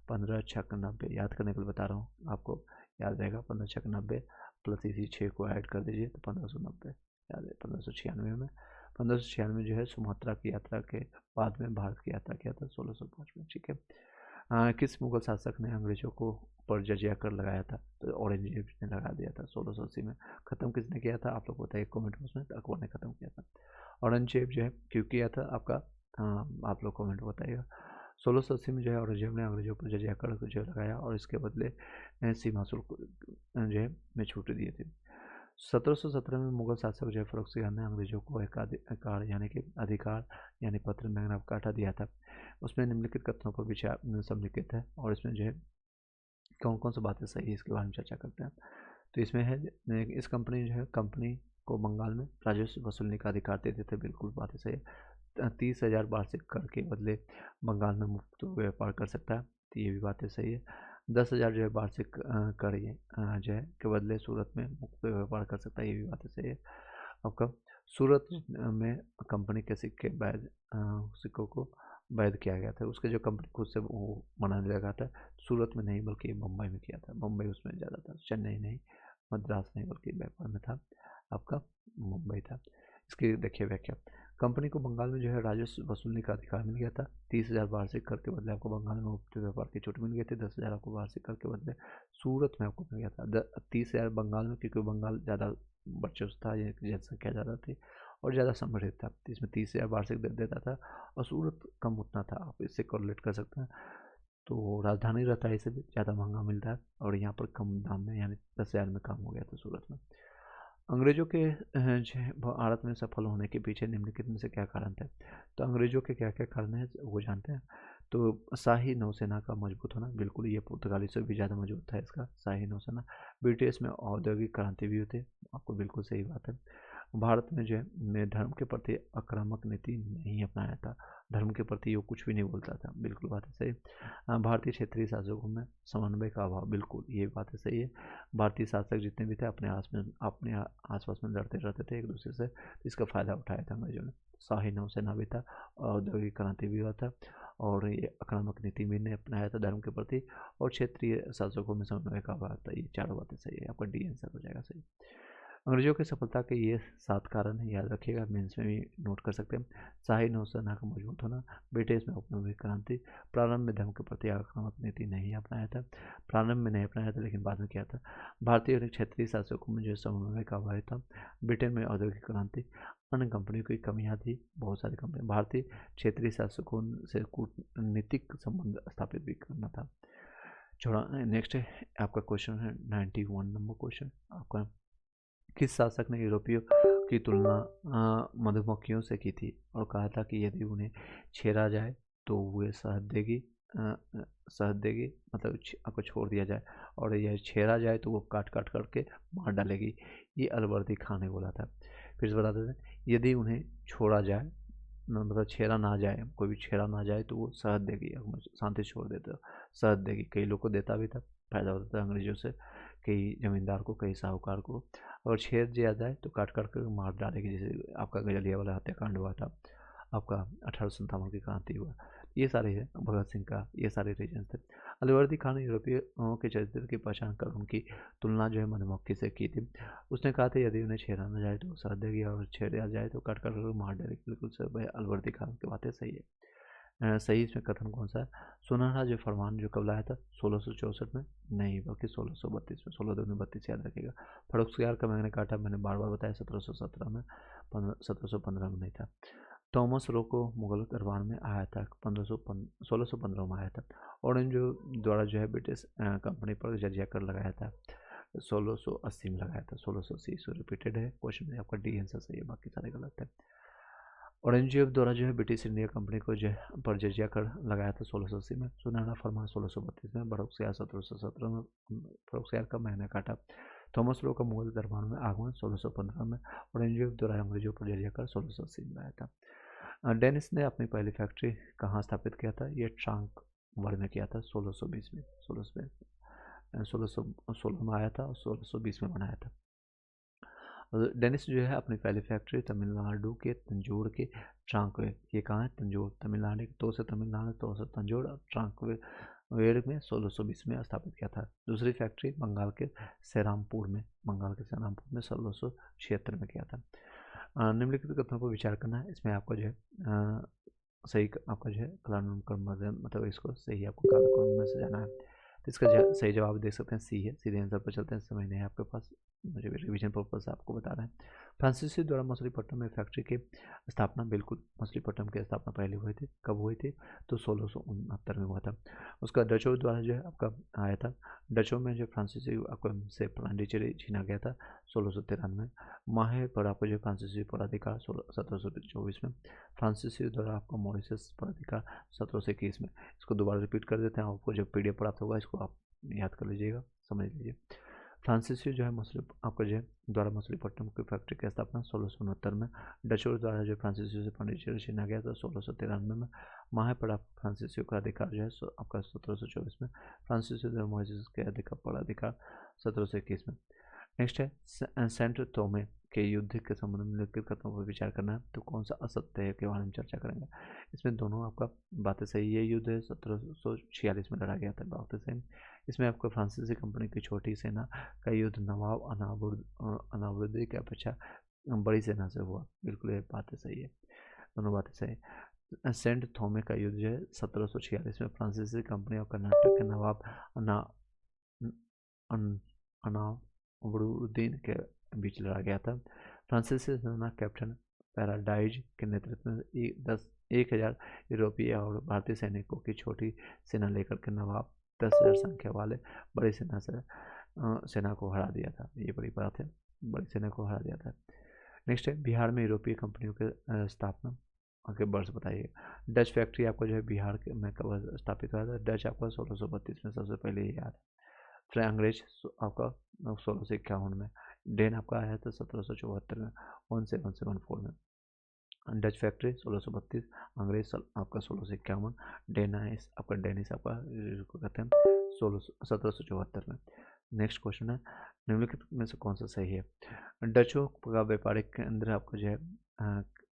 Speaker 1: 1596 याद करने के लिए बता रहा हूँ आपको, याद रहेगा। 1596 प्लस इसी 6 को ऐड कर दीजिए तो 1590 याद है। 1596 में 1596 जो है सुमात्रा की यात्रा के बाद में भारत की यात्रा किया था 1605 में, ठीक है। किस मुगल शासक ने अंग्रेजों को पर जजिया कर लगाया था? तो औरंगजेब ने लगा दिया था 1680 में। खत्म किसने किया था आप लोग बताइए कमेंट बॉक्स में। अकबर ने खत्म किया था। औरंगजेब जो है क्यों किया था आपका, आप लोग कमेंट बताइएगा। 1680 में जो है औरंगजेब ने अंग्रेजों पर जजिया कर जो लगाया, और इसके बदले सीमा शुल्क जो है में छूट दिए थे। 1717 में मुगल शासक जो है फर्रुख खान ने अंग्रेजों को एकाधिकार यानी कि अधिकार यानी पत्र मैग्ना कार्टा दिया था। उसमें निम्नलिखित कथनों पर विचार सम्मिलित है, और इसमें जो है कौन कौन सी बातें सही है इसके बारे में चर्चा करते हैं। तो इसमें है इस कंपनी जो है कंपनी को बंगाल में राजस्व वसूलने का अधिकार देते थे, बिल्कुल बातें सही है। 30,000 वार्षिक कर के बदले बंगाल में मुफ्त व्यापार कर सकता है, तो ये भी बातें सही है। 10,000 जो है वार्षिक कर जो है के बदले सूरत में मुफ्त व्यापार कर सकता है, ये भी बातें सही है। आपका सूरत में कंपनी के सिक्कों को वैध किया गया था। उसके जो कंपनी खुद से वो बनाने लगा था, सूरत में नहीं बल्कि मुंबई में किया था। मुंबई उसमें ज़्यादा था, चेन्नई नहीं, मद्रास नहीं बल्कि व्यापार में था आपका मुंबई था। इसकी देखिए व्याख्या। कंपनी को बंगाल में जो है राजस्व वसूलने का अधिकार मिल गया था। 30,000 वार्षिक कर के बदले आपको बंगाल में मुफ्त व्यापार की छूट मिल गई थी। 10,000 आपको वार्षिक कर के बदले सूरत में आपको मिल गया था। 30,000 बंगाल में, क्योंकि बंगाल ज़्यादा वर्चस्व था, जनसंख्या ज़्यादा थी और ज़्यादा समृद्ध था, तो इसमें 30,000 वार्षिक दे देता था, और सूरत कम उतना था। आप इससे कोरिलेट कर सकते हैं। तो राजधानी रहता है, इसे भी ज़्यादा महंगा मिलता है, और यहाँ पर कम दाम में यानी 10,000 में काम हो गया था सूरत में। अंग्रेजों के भारत में सफल होने के पीछे निम्नलिखित में से क्या कारण थे? तो अंग्रेजों के क्या क्या कारण है वो जानते हैं। तो शाही नौसेना का मजबूत होना, बिल्कुल ये पुर्तगाली से भी ज़्यादा मजबूत था इसका शाही नौसेना। ब्रिटिश में औद्योगिक क्रांति भी हुई थी, आपको बिल्कुल सही बात है। भारत में जो है धर्म के प्रति आक्रामक नीति नहीं अपनाया था, धर्म के प्रति वो कुछ भी नहीं बोलता था, बिल्कुल बात है सही। भारतीय क्षेत्रीय शासकों में समन्वय का अभाव, बिल्कुल ये बात है सही है। भारतीय शासक जितने भी थे अपने आसपास में लड़ते रहते थे एक दूसरे से, तो इसका फ़ायदा उठाया था अंग्रेजों ने। शाही नौसेना भी था, औद्योगिक क्रांति भी हुआ था, और ये आक्रामक नीति भी ने अपनाया था धर्म के प्रति, और क्षेत्रीय शासकों में समन्वय का अभाव था। ये चारों बातें सही है, आपका डी आंसर हो जाएगा सही। अंग्रेजों की सफलता के ये 7 कारण हैं, याद रखिएगा, मेंस में भी नोट कर सकते हैं। शाही नौसेना का मजबूत होना, ब्रिटिश में औपनिवेशिक क्रांति, प्रारंभ में धर्म के प्रति आक्रामक नीति नहीं अपनाया था, प्रारंभ में नहीं अपनाया था लेकिन बाद में किया था। भारतीय और क्षेत्रीय शासकों में जो समन्वय का अभाव था, ब्रिटेन में औद्योगिक क्रांति, अन्य कंपनियों की कमियां थी, बहुत सारी कंपनी, भारतीय क्षेत्रीय शासकों से कूटनीतिक संबंध स्थापित भी करना था। छोड़ा। नेक्स्ट है आपका क्वेश्चन है 91 नंबर क्वेश्चन आपका, किस शासक ने यूरोपियों की तुलना मधुमक्खियों से की थी और कहा था कि यदि उन्हें छेड़ा जाए तो वे शहद देगी, मतलब आपको छोड़ दिया जाए, और यह छेड़ा जाए तो वो काट काट करके मार डालेगी। ये अलवर्दी खान ने बोला था। फिर से बता देते हैं, यदि उन्हें छोड़ा जाए, मतलब छेड़ा ना जाए, कोई भी छेड़ा ना जाए तो वो शहद देगी, शांति से छोड़ देते हो, शहद देगी। कई लोग को देता भी था, फायदा होता था अंग्रेजों से, कई जमींदार को, कई साहूकार को। और छेड़ दिया जाए तो काट काट कर मार डालेगी, जैसे आपका गजलिया वाला हत्याकांड हुआ था, आपका 1857 की क्रांति हुआ। ये सारे है भगत सिंह का, ये सारे रीजन थे। अलवर्दी खान ने यूरोपियों के चरित्र की पहचान कर उनकी तुलना जो है मधुमक्खी से की थी। उसने कहा था यदि उन्हें छेड़ा ना जाए तो शहद देगी और छेड़ा जाए तो काट काट कर मार डालेगी। बिल्कुल सर भाई, अलवर्दी खान की बातें सही है। सही इसमें कथन कौन सा है? सुनहरा जो फरमान जो कब लाया था? 1664 में नहीं, बल्कि 1632 में। 16-32 याद रखिएगा। फर्रुखसियार का मैंने काटा, मैंने बार बार बताया, 1717 में, 1715 में नहीं था। थॉमस रो को मुगल दरबार में आया था, 1615 में आया था। ऑरेंज जो द्वारा जो है ब्रिटिश कंपनी पर जजिया कर लगाया था, 1680 में लगाया था। 1680 रिपीटेड है क्वेश्चन में, आपका डी आंसर सही है, बाकी सारे गलत है। औरंगजेब द्वारा जो है ब्रिटिश इंडिया कंपनी को जो पर जजिया कर लगाया था 1680 में। सुनहरा फरमान 1632 में। बड़ौसियार 1717 में। बड़ौसियार का मैंने काटा। थॉमस लो का मुगल दरबार में आगमन 1615 में। औरंगजेब द्वारा अंग्रेजों पर जजिया कर 1680 में लाया था। डेनिस ने अपनी पहली फैक्ट्री कहाँ स्थापित किया था? ये ट्रांक वर्ग में किया था 1620 में। 1616 में आया था और 1620 में बनाया था। डेनिस जो है अपनी पहली फैक्ट्री तमिलनाडु के तंजौर के ट्रांकवेर, ये कहाँ है? तंजौर, तमिलनाडु, तो से तमिलनाडु, तो से तंजौर और ट्रांकवेर में 1620 में स्थापित किया था। दूसरी फैक्ट्री बंगाल के सेरामपुर में, 1676 में किया था। निम्नलिखित कथनों पर विचार करना है। इसमें आपको जो है सही आपका जो है कालानुक्रम मतलब इसको सही आपको कालानुक्रम में से जाना है। तो इसका सही जवाब देख सकते हैं सी है। सीधे आंसर पर चलते हैं, समय नहीं है आपके पास, मुझे रिवीजन पर्पज से आपको बता रहे हैं। फ्रांसीसी द्वारा मछलीपट्टनम में फैक्ट्री की स्थापना, बिल्कुल मछलीपट्टनम की स्थापना पहले हुई थी। कब हुई थी? तो 1669 में हुआ था। उसका डचों द्वारा जो है आपका आया था। डचों में जो फ्रांसीसी आपको से पांडिचेरी छीना गया था 1693। माहे पर आपको जो फ्रांसीसी पर अधिकार 1724 में। फ्रांसीसी द्वारा आपको मॉरिशस पर अधिकार 1721 में। इसको दोबारा रिपीट कर देते हैं, आपको जब PDF प्राप्त होगा इसको आप याद कर लीजिएगा, समझ लीजिए। फ्रांसीसी जो है आपको जो है द्वारा मछलीपट्टनम की फैक्ट्री की स्थापना 1669 में। डचों द्वारा जो फ्रांसीसी से पांडिचेरी छीना गया था 1693 में। माहे पर आप फ्रांसीसियों का अधिकार जो है आपका 1724 में। फ्रांसीसी द्वारा मॉरिशस के अधिकार पर अधिकार 1721 में। नेक्स्ट है सेंट थोमे के युद्ध के संबंध में निम्नलिखित कथनों पर विचार करना है। तो कौन सा असत्य है के बारे में चर्चा करेंगे। इसमें दोनों आपका बातें सही है। युद्ध 1746 में लड़ा गया था, बातें सही। इसमें आपको फ्रांसीसी कंपनी की छोटी सेना का युद्ध नवाब अनावुद्दीन की अपेक्षा बड़ी सेना से हुआ, बिल्कुल ये बातें सही है, दोनों बातें सही। सेंट थोमे का युद्ध जो है 1746 में फ्रांसीसी कंपनी और कर्नाटक के नवाब अनावुद्दीन के बीच लड़ा गया था। फ्रांसीसी सेना कैप्टन पैराडाइज के नेतृत्व में 1000 यूरोपीय और भारतीय सैनिकों की छोटी सेना लेकर के नवाब 10,000 संख्या वाले बड़ी सेना को हरा दिया था। ये बड़ी बात है, बड़ी सेना को हरा दिया था। नेक्स्ट है बिहार में यूरोपीय कंपनियों के स्थापना के वर्ष बताइए। डच फैक्ट्री आपको जो है बिहार में कब स्थापित हुआ था? डच आपका 1632 में सबसे पहले ही याद। फिर अंग्रेज आपका 1651 में। डेन आपका आया था 1774 में, 1714 में। डच फैक्ट्री 1632, अंग्रेज आपका 1651, डेनिस आपका कहते हैं 1774 में। नेक्स्ट क्वेश्चन है निम्नलिखित में से कौन सा सही है? डचों का व्यापारिक केंद्र आपका जो है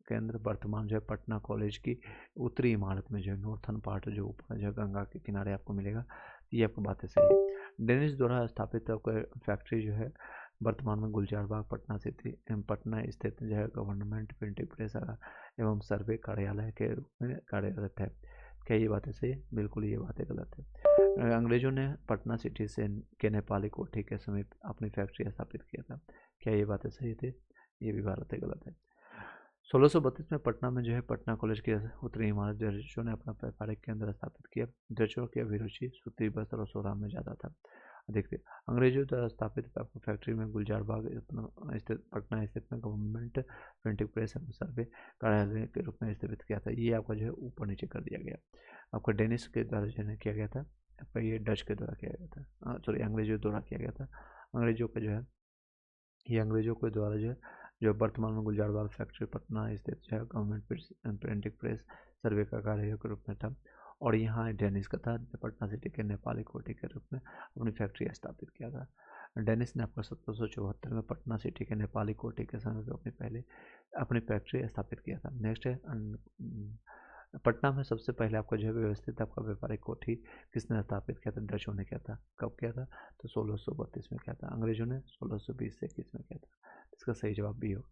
Speaker 1: केंद्र वर्तमान जो है पटना कॉलेज की उत्तरी इमारत में जो है नॉर्थन पार्ट जो ऊपर जो है गंगा के किनारे आपको मिलेगा। ये आपको बातें सही है। डेनिस द्वारा स्थापित आपका फैक्ट्री जो है वर्तमान में गुलजार बाग पटना स्थित जो है गवर्नमेंट प्रिंटिंग प्रेस एवं सर्वे कार्यालय के रूप में कार्यरत है। क्या ये बातें सही है? बिल्कुल ये बातें गलत है। अंग्रेजों ने पटना सिटी से के नेपाली कोठी के समीप अपनी फैक्ट्री स्थापित किया था। क्या ये बातें सही थी? ये भी बातें गलत है। 1632 में पटना में जो है पटना कॉलेज की उत्तरी इमारत डचों ने अपना व्यापारिक केंद्र स्थापित किया। डचों की अभिरुचि सूती वस्त्र और सोना में ज़्यादा था। देखते अंग्रेजों द्वारा स्थापित फैक्ट्री में गुलजार बाग स्थित पटना स्थित में गवर्नमेंट प्रिंटिंग प्रेस एवं सर्वे कार्यालय के रूप में स्थापित किया था। ये आपका जो है ऊपर नीचे कर दिया गया। आपका डेनिस के द्वारा जो है किया गया था, आपका ये डच के द्वारा किया गया था, सॉरी अंग्रेजों द्वारा किया गया था। अंग्रेजों का जो है ये अंग्रेजों के द्वारा जो वर्तमान में गुलजार बाग फैक्ट्री पटना स्थित जो है गवर्नमेंट प्रिंटिंग प्रेस सर्वे का कार्य के रूप में था। और यहाँ डेनिस का था पटना सिटी के नेपाली कोठी के रूप में अपनी फैक्ट्री स्थापित किया था। डेनिस ने आपका 1774 में पटना सिटी के नेपाली कोठी के समय में अपनी फैक्ट्री स्थापित किया था। नेक्स्ट है पटना में सबसे पहले आपका जो है व्यवस्थित आपका व्यापारिक कोठी किसने स्थापित किया था? डचों ने किया था। कब किया था? तो 1632 में किया था। अंग्रेजों ने 1620 से 21 में किया था। इसका सही जवाब भी होगा।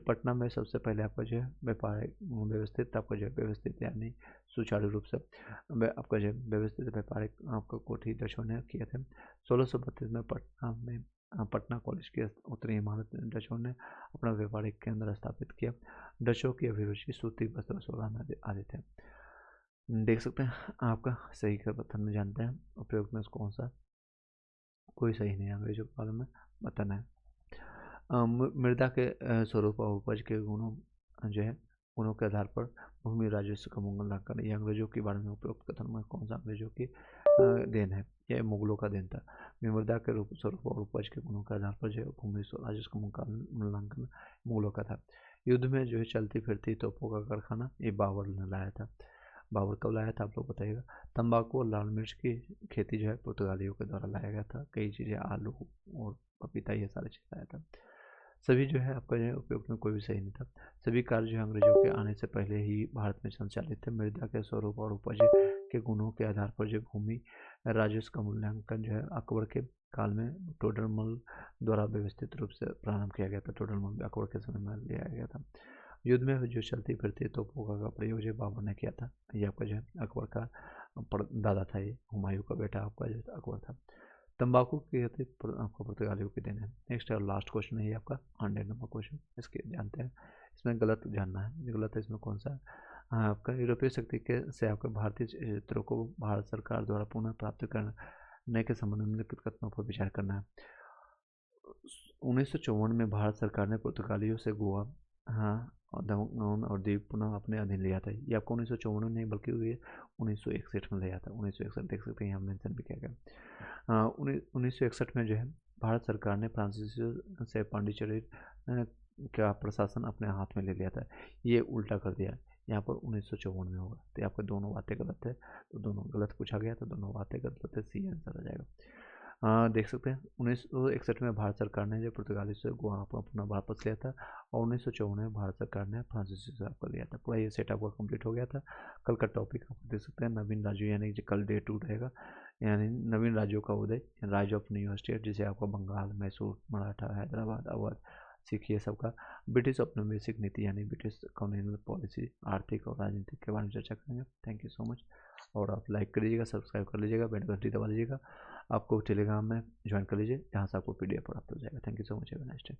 Speaker 1: पटना में सबसे पहले आपका जो है व्यापारिक व्यवस्थित आपका जो है व्यवस्थित यानी सुचारू रूप से आपका जो व्यवस्थित व्यापारिक आपका कोठी डचों ने किए थे। 1632 में पटना कॉलेज की उत्तरी इमारत डचों ने अपना व्यापारिक केंद्र स्थापित किया। डचों की अभिरुचि सूती वस्त्र सोना में आदि थे। देख सकते हैं आपका सही का बताना जानते हैं उपयोग में कौन सा? कोई सही नहीं है। अंग्रेजों के बारे में बताना है। मृदा के स्वरूप और उपज के गुणों जो है गुणों के आधार पर भूमि राजस्व का मूल्यांकन। ये अंग्रेजों के बारे में उपयुक्त कथन में कौन सा अंग्रेजों की देन है? यह मुगलों का देन था। मृदा के रूप स्वरूप और उपज के गुणों के आधार पर जो है भूमि राजस्व का मूल्यांकन मुगलों का था। युद्ध में जो है चलती फिरती तोपों का कारखाना ये बाबर ने लाया था। बाबर कब लाया था आप लोग बताइएगा। तंबाकू और लाल मिर्च की खेती जो है पुर्तगालियों के द्वारा लाया गया था। कई चीज़ें आलू और पपीता ये सारी चीज़ लाया था। सभी जो है आपका जो है उपयोग में कोई भी सही नहीं था। सभी कार्य जो है अंग्रेजों के आने से पहले ही भारत में संचालित थे। मृदा के स्वरूप और उपज के गुणों के आधार पर जो भूमि राजस्व का मूल्यांकन जो है अकबर के काल में टोडरमल द्वारा व्यवस्थित रूप से प्रारंभ किया गया था। टोडरमल अकबर के समय में लिया गया था। युद्ध में जो चलती फिरती तोपों का प्रयोग जो बाबर ने किया था। ये आपका जो है अकबर का दादा था। ये हुमायूं का बेटा आपका जो अकबर था। तंबाकू की खेती आपको पुर्तगालियों की देन है। नेक्स्ट और लास्ट क्वेश्चन है ये आपका 100 नंबर क्वेश्चन। इसके जानते हैं इसमें गलत जानना है। गलत है इसमें कौन सा है? हाँ, आपका यूरोपीय शक्ति के से आपके भारतीय क्षेत्रों को भारत सरकार द्वारा पुनः प्राप्त करने के संबंध में निम्नलिखित कथनों पर विचार करना है। 1954 में भारत सरकार ने पुर्तगालियों से गोवा और दमन और द्वीप पुनः अपने अधीन लिया था। ये आपको 1954 में नहीं बल्कि ये 1961 में लिया था। 1961 देख सकते हैं यहाँ मेंशन भी किया गया। 1961 में जो है भारत सरकार ने फ्रांसीसियों से पांडिचेरी का प्रशासन अपने हाथ में ले लिया था। ये उल्टा कर दिया। यहाँ पर 1954 में होगा। तो आपको दोनों बातें गलत है। तो दोनों गलत पूछा गया तो दोनों बातें गलत है। सी आंसर आ जाएगा। देख सकते हैं 1961 में भारत सरकार ने जो पुर्तगाली से गोवा अपना वापस लिया था। और 1954 में भारत सरकार ने फ्रांसीसी से आपको लिया था। पूरा ये सेट आपका कंप्लीट हो गया था। कल का टॉपिक आप देख सकते हैं नवीन राज्यों यानी कल डे 2 रहेगा। यानी नवीन राज्यों का उदय, राज्य ऑफ न्यू स्टेट जिसे आपका बंगाल, मैसूर, मराठा, हैदराबाद, अवध, सिख ये सबका, ब्रिटिश औपनिवेशिक नीति यानी ब्रिटिश कॉलोनियल पॉलिसी, आर्थिक और राजनीतिक के बारे में चर्चा करेंगे। Thank you so much. और आप लाइक कर लीजिएगा, सब्सक्राइब कर लीजिएगा, बेल घंटी दबा लीजिएगा। आपको टेलीग्राम में ज्वाइन कर लीजिए जहाँ से आपको PDF प्राप्त हो जाएगा। Thank you so much. Have a nice day.